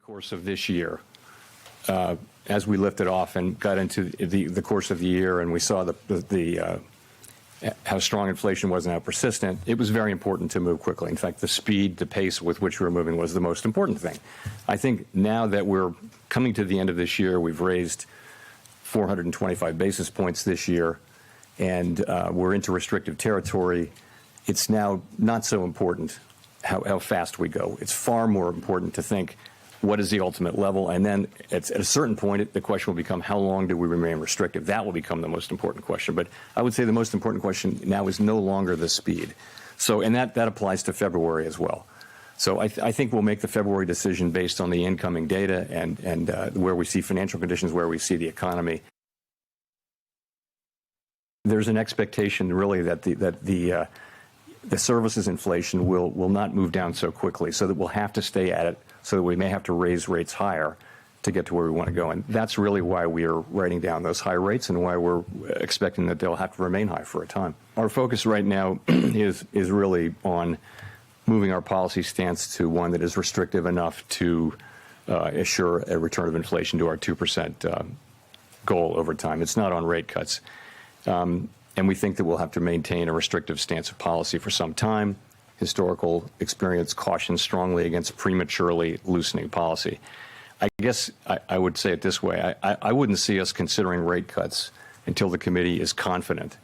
course of this year, as we lifted off and got into the course of the year, and we saw how strong inflation was and how persistent, it was very important to move quickly. In fact, the speed, the pace with which we were moving was the most important thing. I think now that we're coming to the end of this year, we've raised 425 basis points this year, and we're into restrictive territory. It's now not so important how fast we go. It's far more important to think, what is the ultimate level? And then at a certain point, the question will become, how long do we remain restrictive? That will become the most important question. But I would say the most important question now is no longer the speed. So, and that applies to February as well. So I think we'll make the February decision based on the incoming data and where we see financial conditions, where we see the economy. There's an expectation, really, that the services inflation will not move down so quickly, so that we'll have to stay at it, so that we may have to raise rates higher to get to where we want to go. And that's really why we are writing down those high rates and why we're expecting that they'll have to remain high for a time. Our focus right now is really on moving our policy stance to one that is restrictive enough to assure a return of inflation to our 2% goal over time. It's not on rate cuts. And we think that we'll have to maintain a restrictive stance of policy for some time. Historical experience cautions strongly against prematurely loosening policy. I guess I would say it this way. I wouldn't see us considering rate cuts until the committee is confident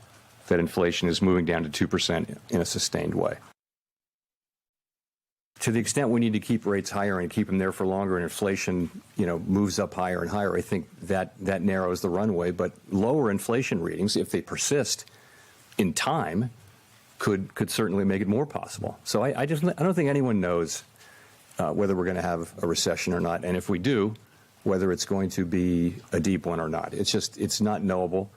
that inflation is moving down to 2% in a sustained way. To the extent we need to keep rates higher and keep them there for longer, and inflation, moves up higher and higher, I think that narrows the runway. But lower inflation readings, if they persist in time, could certainly make it more possible. So I don't think anyone knows whether we're going to have a recession or not, and if we do, whether it's going to be a deep one or not. It's not knowable.